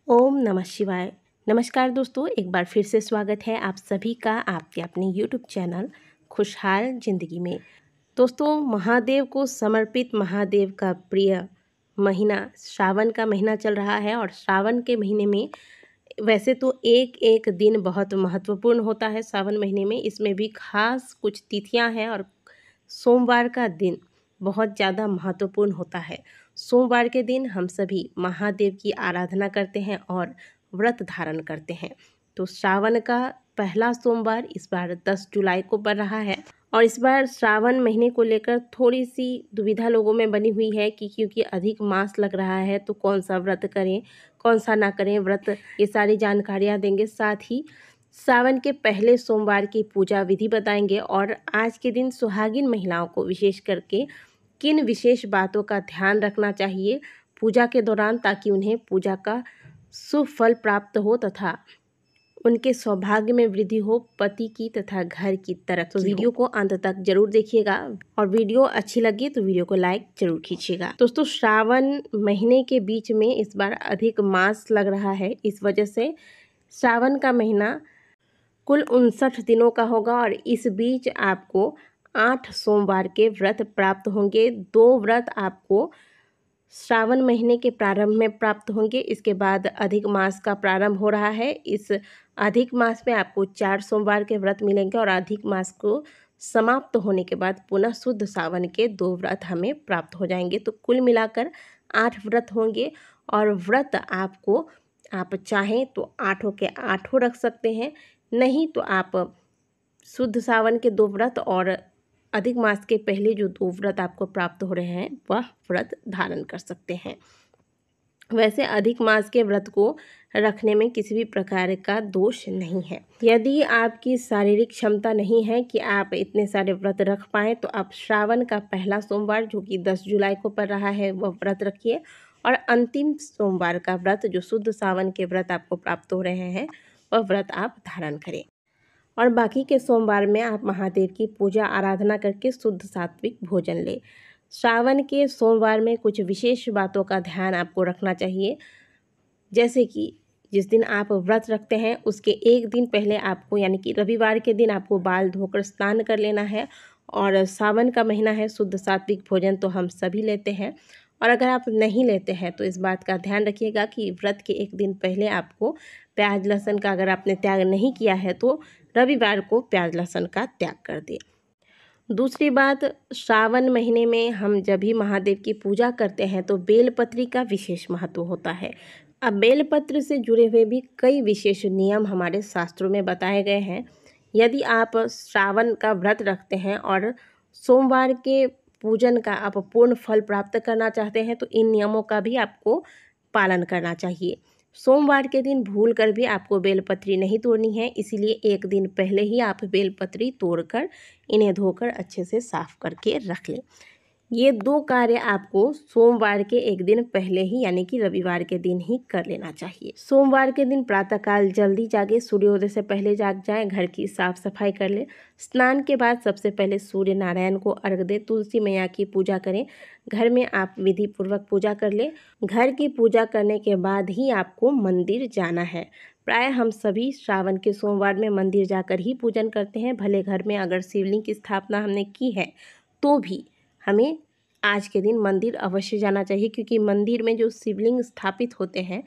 ओम नमः शिवाय। नमस्कार दोस्तों, एक बार फिर से स्वागत है आप सभी का आपके अपने यूट्यूब चैनल खुशहाल ज़िंदगी में। दोस्तों, महादेव को समर्पित महादेव का प्रिय महीना श्रावण का महीना चल रहा है और श्रावण के महीने में वैसे तो एक एक दिन बहुत महत्वपूर्ण होता है। सावन महीने में इसमें भी खास कुछ तिथियां हैं और सोमवार का दिन बहुत ज़्यादा महत्वपूर्ण होता है। सोमवार के दिन हम सभी महादेव की आराधना करते हैं और व्रत धारण करते हैं। तो श्रावण का पहला सोमवार इस बार 10 जुलाई को पड़ रहा है और इस बार श्रावण महीने को लेकर थोड़ी सी दुविधा लोगों में बनी हुई है कि क्योंकि अधिक मास लग रहा है तो कौन सा व्रत करें, कौन सा ना करें व्रत, ये सारी जानकारियाँ देंगे। साथ ही सावन के पहले सोमवार की पूजा विधि बताएंगे और आज के दिन सुहागिन महिलाओं को विशेष करके किन विशेष बातों का ध्यान रखना चाहिए पूजा के दौरान ताकि उन्हें पूजा का शुभ फल प्राप्त हो तथा उनके सौभाग्य में वृद्धि हो, पति की तथा घर की तरफ। तो वीडियो को अंत तक जरूर देखिएगा और वीडियो अच्छी लगी तो वीडियो को लाइक जरूर कीजिएगा। दोस्तों, श्रावण महीने के बीच में इस बार अधिक मास लग रहा है, इस वजह से श्रावण का महीना कुल 59 दिनों का होगा और इस बीच आपको 8 सोमवार के व्रत प्राप्त होंगे। 2 व्रत आपको श्रावण महीने के प्रारंभ में प्राप्त होंगे, इसके बाद अधिक मास का प्रारंभ हो रहा है। इस अधिक मास में आपको 4 सोमवार के व्रत मिलेंगे और अधिक मास को समाप्त होने के बाद पुनः शुद्ध सावन के 2 व्रत हमें प्राप्त हो जाएंगे। तो कुल मिलाकर 8 व्रत होंगे और व्रत आपको आप चाहें तो 8 के 8 रख सकते हैं, नहीं तो आप शुद्ध सावन के 2 व्रत और अधिक मास के पहले जो 2 व्रत आपको प्राप्त हो रहे हैं वह व्रत धारण कर सकते हैं। वैसे अधिक मास के व्रत को रखने में किसी भी प्रकार का दोष नहीं है। यदि आपकी शारीरिक क्षमता नहीं है कि आप इतने सारे व्रत रख पाएँ तो आप श्रावण का पहला सोमवार जो कि 10 जुलाई को पड़ रहा है वह व्रत रखिए और अंतिम सोमवार का व्रत जो शुद्ध सावन के व्रत आपको प्राप्त हो रहे हैं वह व्रत आप धारण करें और बाकी के सोमवार में आप महादेव की पूजा आराधना करके शुद्ध सात्विक भोजन लें। श्रावण के सोमवार में कुछ विशेष बातों का ध्यान आपको रखना चाहिए, जैसे कि जिस दिन आप व्रत रखते हैं उसके एक दिन पहले आपको यानी कि रविवार के दिन आपको बाल धोकर स्नान कर लेना है और सावन का महीना है, शुद्ध सात्विक भोजन तो हम सभी लेते हैं और अगर आप नहीं लेते हैं तो इस बात का ध्यान रखिएगा कि व्रत के एक दिन पहले आपको प्याज लहसुन का अगर आपने त्याग नहीं किया है तो रविवार को प्याज लहसुन का त्याग कर दें। दूसरी बात, श्रावण महीने में हम जब भी महादेव की पूजा करते हैं तो बेलपत्री का विशेष महत्व होता है। अब बेलपत्र से जुड़े हुए भी कई विशेष नियम हमारे शास्त्रों में बताए गए हैं। यदि आप श्रावण का व्रत रखते हैं और सोमवार के पूजन का आप पूर्ण फल प्राप्त करना चाहते हैं तो इन नियमों का भी आपको पालन करना चाहिए। सोमवार के दिन भूल कर भी आपको बेलपत्री नहीं तोड़नी है, इसीलिए एक दिन पहले ही आप बेलपत्री तोड़कर इन्हें धोकर अच्छे से साफ करके रख लें। ये 2 कार्य आपको सोमवार के एक दिन पहले ही यानी कि रविवार के दिन ही कर लेना चाहिए। सोमवार के दिन प्रातःकाल जल्दी जागे, सूर्योदय से पहले जाग जाएं, घर की साफ सफाई कर लें, स्नान के बाद सबसे पहले सूर्य नारायण को अर्घ दें, तुलसी मैया की पूजा करें, घर में आप विधि पूर्वक पूजा कर लें। घर की पूजा करने के बाद ही आपको मंदिर जाना है। प्राय हम सभी श्रावण के सोमवार में मंदिर जाकर ही पूजन करते हैं, भले घर में अगर शिवलिंग की स्थापना हमने की है तो भी हमें आज के दिन मंदिर अवश्य जाना चाहिए, क्योंकि मंदिर में जो शिवलिंग स्थापित होते हैं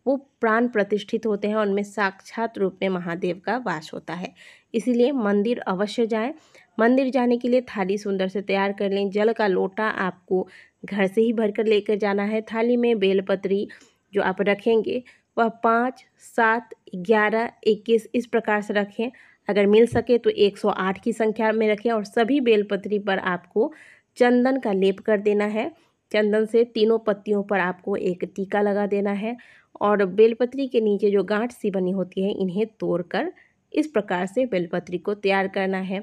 वो प्राण प्रतिष्ठित होते हैं और उनमें साक्षात रूप में महादेव का वास होता है। इसीलिए मंदिर अवश्य जाएं। मंदिर जाने के लिए थाली सुंदर से तैयार कर लें। जल का लोटा आपको घर से ही भरकर लेकर जाना है। थाली में बेलपत्री जो आप रखेंगे वह 5, 7, 11, 21 इस प्रकार से रखें। अगर मिल सके तो 108 की संख्या में रखें और सभी बेलपत्री पर आपको चंदन का लेप कर देना है। चंदन से तीनों पत्तियों पर आपको एक टीका लगा देना है और बेलपत्री के नीचे जो गांठ सी बनी होती है इन्हें तोड़कर इस प्रकार से बेलपत्री को तैयार करना है।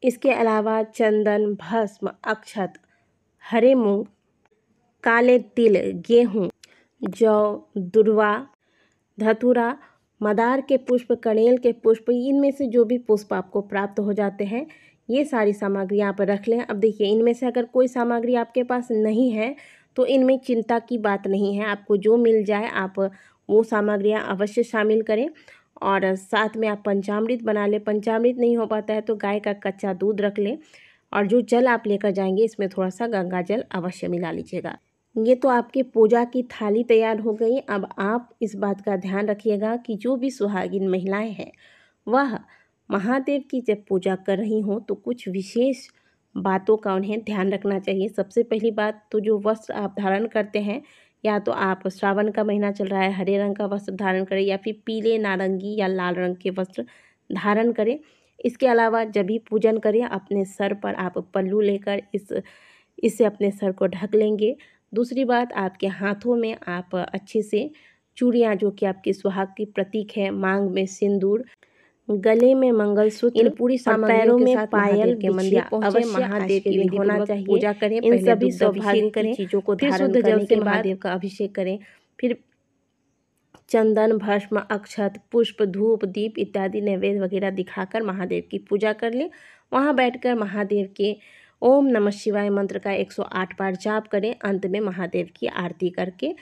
इसके अलावा चंदन, भस्म, अक्षत, हरे मूंग, काले तिल, गेहूँ, जौ, दुर्वा, धतूरा, मदार के पुष्प, कनेल के पुष्प, इनमें से जो भी पुष्प आपको प्राप्त हो जाते हैं ये सारी सामग्री आप रख लें। अब देखिए, इनमें से अगर कोई सामग्री आपके पास नहीं है तो इनमें चिंता की बात नहीं है, आपको जो मिल जाए आप वो सामग्रियाँ अवश्य शामिल करें। और साथ में आप पंचामृत बना लें। पंचामृत नहीं हो पाता है तो गाय का कच्चा दूध रख लें, और जो जल आप लेकर जाएंगे इसमें थोड़ा सा गंगा जल अवश्य मिला लीजिएगा। ये तो आपकी पूजा की थाली तैयार हो गई। अब आप इस बात का ध्यान रखिएगा कि जो भी सुहागिन महिलाएं हैं वह महादेव की जब पूजा कर रही हों तो कुछ विशेष बातों का उन्हें ध्यान रखना चाहिए। सबसे पहली बात तो जो वस्त्र आप धारण करते हैं, या तो आप श्रावण का महीना चल रहा है हरे रंग का वस्त्र धारण करें, या फिर पीले, नारंगी या लाल रंग के वस्त्र धारण करें। इसके अलावा जब भी पूजन करें अपने सर पर आप पल्लू लेकर इससे अपने सर को ढक लेंगे। दूसरी बात, आपके हाथों में आप अच्छे से चूड़ियाँ जो कि आपकी सुहाग की प्रतीक है, मांग में सिंदूर, गले में मंगलसूत्र, इन पूरी सामग्रियों के साथ पायल के मंदिर पहुंचे। महादेव के दिन होना चाहिए। पूजा करें, इन सभी सौभाग्य करें, चीज़ों को धारण करने के बाद महादेव का अभिषेक करें। फिर चंदन, भस्म, अक्षत, पुष्प, धूप, दीप इत्यादि नैवेद्य वगैरह दिखाकर महादेव की पूजा कर लें। वहाँ बैठकर महादेव के ओम नमः शिवाय मंत्र का 108 बार जाप करें। अंत में महादेव की आरती करके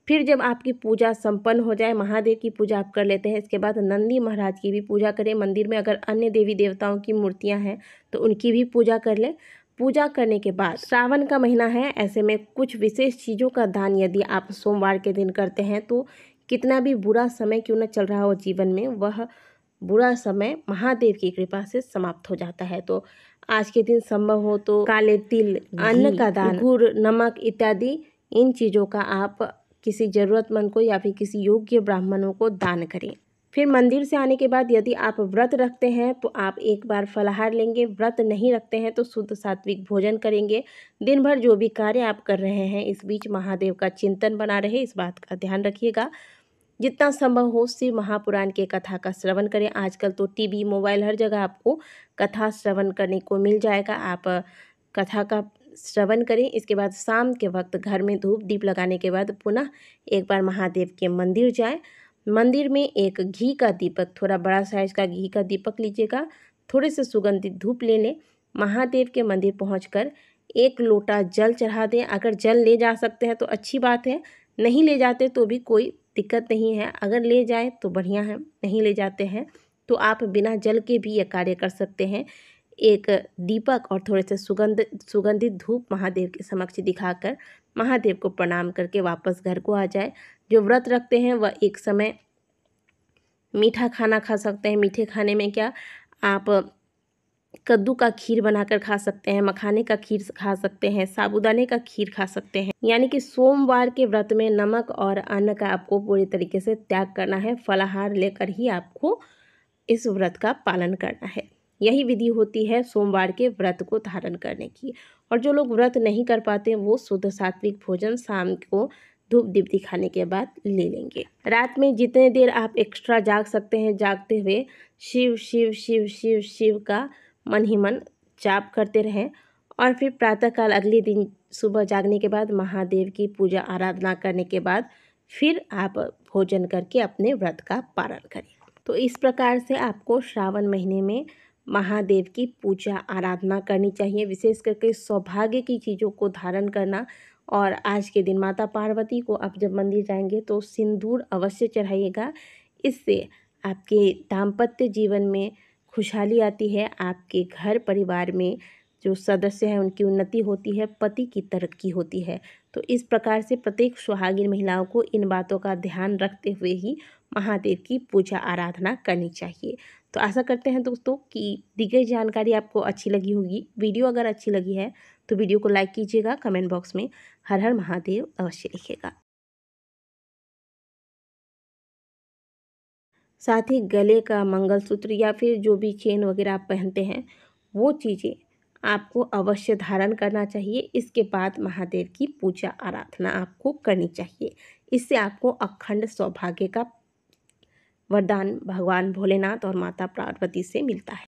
फिर जब आपकी पूजा संपन्न हो जाए, महादेव की पूजा आप कर लेते हैं, इसके बाद नंदी महाराज की भी पूजा करें। मंदिर में अगर अन्य देवी देवताओं की मूर्तियां हैं तो उनकी भी पूजा कर लें। पूजा करने के बाद श्रावण का महीना है, ऐसे में कुछ विशेष चीज़ों का दान यदि आप सोमवार के दिन करते हैं तो कितना भी बुरा समय क्यों न चल रहा हो जीवन में, वह बुरा समय महादेव की कृपा से समाप्त हो जाता है। तो आज के दिन संभव हो तो काले तिल, अन्न का दान, गुड़, नमक इत्यादि इन चीज़ों का आप किसी ज़रूरतमंद को या फिर किसी योग्य ब्राह्मणों को दान करें। फिर मंदिर से आने के बाद यदि आप व्रत रखते हैं तो आप एक बार फलाहार लेंगे। व्रत नहीं रखते हैं तो शुद्ध सात्विक भोजन करेंगे। दिन भर जो भी कार्य आप कर रहे हैं इस बीच महादेव का चिंतन बना रहे, इस बात का ध्यान रखिएगा। जितना संभव हो शिव महापुराण के कथा का श्रवण करें। आजकल तो टीवी, मोबाइल हर जगह आपको कथा श्रवण करने को मिल जाएगा। आप कथा का श्रवण करें। इसके बाद शाम के वक्त घर में धूप दीप लगाने के बाद पुनः एक बार महादेव के मंदिर जाएं। मंदिर में एक घी का दीपक, थोड़ा बड़ा साइज का घी का दीपक लीजिएगा, थोड़े से सुगंधित धूप ले लें। महादेव के मंदिर पहुंचकर एक लोटा जल चढ़ा दें। अगर जल ले जा सकते हैं तो अच्छी बात है, नहीं ले जाते तो भी कोई दिक्कत नहीं है। अगर ले जाए तो बढ़िया है, नहीं ले जाते हैं तो आप बिना जल के भी यह कार्य कर सकते हैं। एक दीपक और थोड़े से सुगंधित धूप महादेव के समक्ष दिखाकर महादेव को प्रणाम करके वापस घर को आ जाए। जो व्रत रखते हैं वह एक समय मीठा खाना खा सकते हैं। मीठे खाने में क्या, आप कद्दू का खीर बनाकर खा सकते हैं, मखाने का खीर खा सकते हैं, साबूदाने का खीर खा सकते हैं। यानी कि सोमवार के व्रत में नमक और अन्न का आपको पूरी तरीके से त्याग करना है। फलाहार लेकर ही आपको इस व्रत का पालन करना है। यही विधि होती है सोमवार के व्रत को धारण करने की। और जो लोग व्रत नहीं कर पाते वो शुद्ध सात्विक भोजन शाम को धूप दीप दिखाने के बाद ले लेंगे। रात में जितने देर आप एक्स्ट्रा जाग सकते हैं, जागते हुए शिव शिव शिव शिव शिव का मन ही मन जाप करते रहें। और फिर प्रातःकाल अगले दिन सुबह जागने के बाद महादेव की पूजा आराधना करने के बाद फिर आप भोजन करके अपने व्रत का पालन करें। तो इस प्रकार से आपको श्रावण महीने में महादेव की पूजा आराधना करनी चाहिए, विशेष करके सौभाग्य की चीज़ों को धारण करना। और आज के दिन माता पार्वती को आप जब मंदिर जाएंगे तो सिंदूर अवश्य चढ़ाइएगा। इससे आपके दाम्पत्य जीवन में खुशहाली आती है, आपके घर परिवार में जो सदस्य हैं उनकी उन्नति होती है, पति की तरक्की होती है। तो इस प्रकार से प्रत्येक सुहागिन महिलाओं को इन बातों का ध्यान रखते हुए ही महादेव की पूजा आराधना करनी चाहिए। तो आशा करते हैं दोस्तों कि दी गई जानकारी आपको अच्छी लगी होगी। वीडियो अगर अच्छी लगी है तो वीडियो को लाइक कीजिएगा, कमेंट बॉक्स में हर हर महादेव अवश्य लिखिएगा। साथ ही गले का मंगलसूत्र या फिर जो भी चेन वगैरह आप पहनते हैं वो चीज़ें आपको अवश्य धारण करना चाहिए। इसके बाद महादेव की पूजा आराधना आपको करनी चाहिए। इससे आपको अखंड सौभाग्य का वरदान भगवान भोलेनाथ और माता पार्वती से मिलता है।